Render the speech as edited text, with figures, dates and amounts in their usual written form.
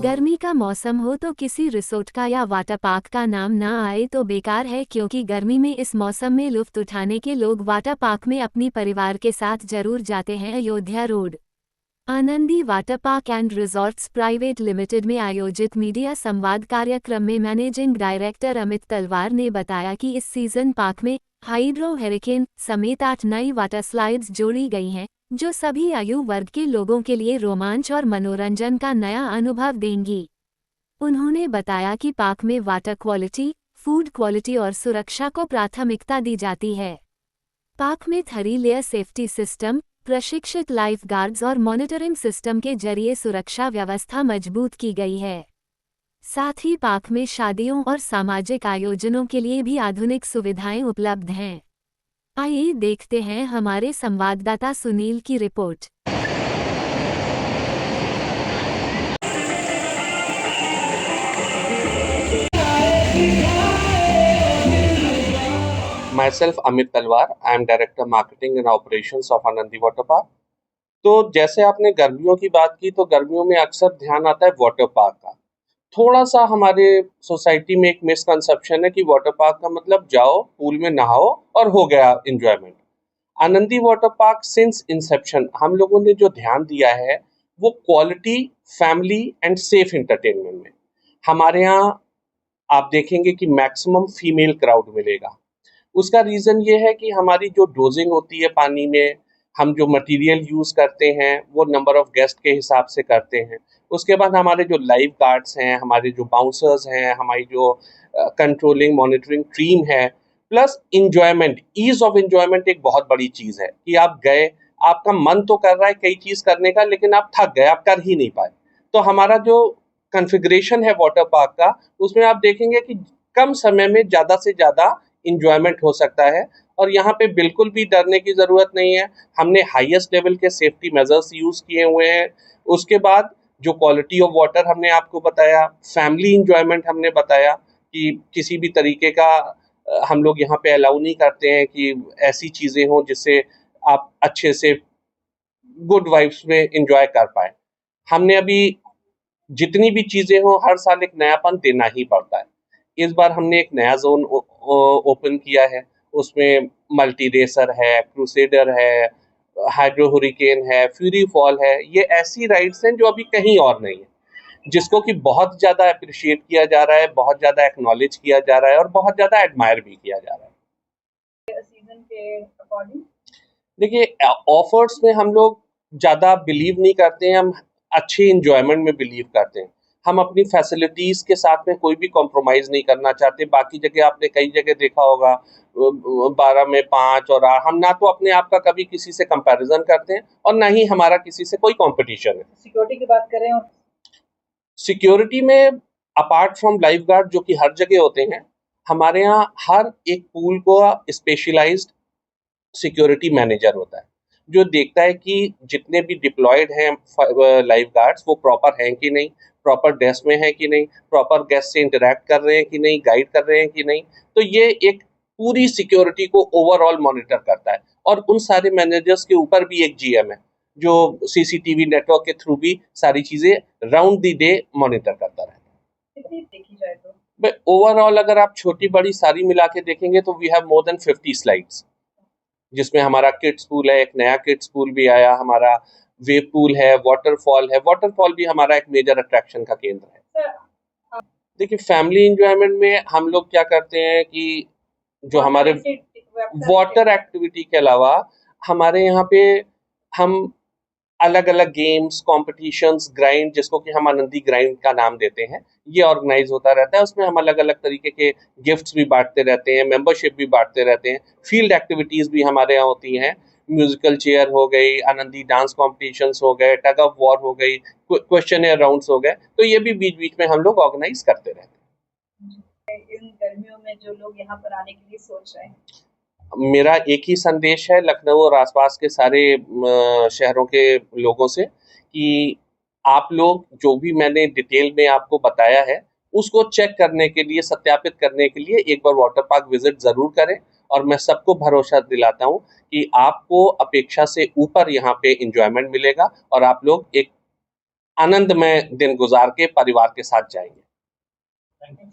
गर्मी का मौसम हो तो किसी रिसोर्ट का या वाटर पार्क का नाम ना आए तो बेकार है, क्योंकि गर्मी में इस मौसम में लुत्फ उठाने के लोग वाटर पार्क में अपनी परिवार के साथ जरूर जाते हैं। Ayodhya road Anandi water park and resorts private limited में आयोजित मीडिया संवाद कार्यक्रम में मैनेजिंग डायरेक्टर अमित तलवार ने बताया कि इस सीजन पार्क में हाइड्रो हेरिकेन समेत 8 नई वाटर स्लाइड्स जोड़ी गई हैं, जो सभी आयु वर्ग के लोगों के लिए रोमांच और मनोरंजन का नया अनुभव देंगी। उन्होंने बताया कि पार्क में वाटर क्वालिटी, फूड क्वालिटी और सुरक्षा को प्राथमिकता दी जाती है। पार्क में 3 लेयर सेफ्टी सिस्टम, प्रशिक्षित लाइफ गार्ड्स और मॉनिटरिंग सिस्टम के जरिए सुरक्षा व्यवस्था मजबूत की गई है। साथ ही पार्क में शादियों और सामाजिक आयोजनों के लिए भी आधुनिक सुविधाएं उपलब्ध हैं। आइए देखते हैं हमारे संवाददाता सुनील की report. Myself Amit Talwar, I am Director Marketing and Operations of Anandi Water Park। तो जैसे आपने गर्मियों की बात की, तो गर्मियों में अक्सर ध्यान आता है वाटर पार्क का। थोड़ा सा हमारे सोसाइटी में एक मिसकंसेप्शन है कि वाटर पार्क का मतलब जाओ, पूल में नहाओ और हो गया enjoyment. Anandi water park since Inception हम लोगों ने जो ध्यान दिया है वो quality, family and safe entertainment में। हमारे यहाँ आप देखेंगे कि मैक्सिमम फीमेल क्राउड मिलेगा। उसका रीज़न ये है कि हमारी जो डोजिंग होती है पानी में, हम जो मटेरियल यूज़ करते हैं वो नंबर ऑफ़ गेस्ट के हिसाब से करते हैं। उसके बाद हमारे जो लाइफ गार्ड्स हैं, हमारे जो बाउंसर्स हैं, हमारी जो कंट्रोलिंग मॉनिटरिंग टीम है, plus enjoyment, ease of enjoyment एक बहुत बड़ी चीज़ है कि आप गए, आपका मन तो कर रहा है कई चीज़ करने का, लेकिन आप थक गए, आप कर ही नहीं पाए। तो हमारा जो कॉन्फ़िगरेशन है वाटर पार्क का, उसमें आप देखेंगे कि कम समय में ज़्यादा से ज़्यादा इंजॉयमेंट हो सकता है। और यहाँ पे बिल्कुल भी डरने की ज़रूरत नहीं है। हमने हाईएस्ट लेवल के सेफ्टी मेजर्स यूज़ किए हुए हैं। उसके बाद जो क्वालिटी ऑफ वाटर हमने आपको बताया, फैमिली इंजॉयमेंट हमने बताया कि किसी भी तरीके का हम लोग यहाँ पे अलाउ नहीं करते हैं कि ऐसी चीज़ें हों जिससे आप अच्छे से गुड वाइब्स में इंजॉय कर पाए। हमने अभी जितनी भी चीज़ें हों, हर साल एक नयापन देना ही पड़ता है। इस बार हमने एक नया जोन ओपन किया है। उसमें मल्टी रेसर है, क्रूसेडर है, हाइड्रो हुरिकेन है, फ्यूरी फॉल है। ये ऐसी राइड्स हैं जो अभी कहीं और नहीं है, जिसको कि बहुत ज़्यादा अप्रिशिएट किया जा रहा है, बहुत ज़्यादा एक्नॉलेज किया जा रहा है और बहुत ज़्यादा एडमायर भी किया जा रहा है। सीजन के अकॉर्डिंग देखिए, ऑफर्स में हम लोग ज़्यादा बिलीव नहीं करते हैं, हम अच्छे इंजॉयमेंट में बिलीव करते हैं। हम अपनी फैसिलिटीज़ के साथ में कोई भी कॉम्प्रोमाइज़ नहीं करना चाहते। बाकी जगह आपने कई जगह देखा होगा 12 में 5 और 8, हम ना तो अपने आप का कभी किसी से कंपैरिजन करते हैं और ना ही हमारा किसी से कोई कंपटीशन है। सिक्योरिटी की बात करें, और सिक्योरिटी में अपार्ट फ्रॉम लाइफ गार्ड जो कि हर जगह होते हैं, हमारे यहाँ हर एक पूल को स्पेशलाइज्ड सिक्योरिटी मैनेजर होता है, जो देखता है कि जितने भी डिप्लॉयड हैं लाइफ गार्ड्स वो प्रॉपर हैं कि नहीं, प्रॉपर ड्रेस में हैं कि नहीं, प्रॉपर गेस्ट से इंटरेक्ट कर रहे हैं कि नहीं, गाइड कर रहे हैं कि नहीं। तो ये एक पूरी सिक्योरिटी को ओवरऑल मॉनिटर करता है। और उन सारे मैनेजर्स के ऊपर भी एक जीएम है जो सीसीटीवी नेटवर्क के थ्रू भी सारी चीज़ें राउंड द डे मॉनिटर करता रहता है। कितनी देखी जाए तो ओवरऑल अगर आप छोटी बड़ी सारी मिला के देखेंगे तो we have more than 50 slides, जिसमें हमारा किड्स पूल है, एक नया किड्स पूल भी आया, हमारा वेव पूल है, वाटरफॉल है। वाटरफॉल भी हमारा एक मेजर अट्रैक्शन का केंद्र है। सर, देखिए, फैमिली एंजॉयमेंट में हम लोग क्या करते हैं कि जो हमारे वाटर एक्टिविटी के अलावा हमारे यहाँ पे हम अलग अलग गेम्स, कॉम्पिटिशन्स, ग्राइंड, जिसको कि हम आनंदी ग्राइंड का नाम देते हैं, ये ऑर्गेनाइज होता रहता है। उसमें हम अलग अलग तरीके के गिफ्ट्स भी बांटते रहते हैं, मेंबरशिप भी बांटते रहते हैं। फील्ड एक्टिविटीज़ भी हमारे यहाँ होती हैं, म्यूजिकल चेयर हो गई, आनंदी डांस कॉम्पिटिशन्स हो गए, टग ऑफ वॉर हो गई, क्वेश्चन एयर राउंड्स हो गए। तो ये भी बीच बीच में हम लोग ऑर्गेनाइज करते रहते हैं। इन गर्मियों में जो लोग यहाँ पर आने के लिए सोच रहे हैं, मेरा एक ही संदेश है लखनऊ और आसपास के सारे शहरों के लोगों से कि आप लोग जो भी मैंने डिटेल में आपको बताया है उसको चेक करने के लिए, सत्यापित करने के लिए एक बार वाटर पार्क विजिट ज़रूर करें। और मैं सबको भरोसा दिलाता हूँ कि आपको अपेक्षा से ऊपर यहाँ पे एंजॉयमेंट मिलेगा और आप लोग एक आनंदमय दिन गुजार के परिवार के साथ जाएंगे। Thank you.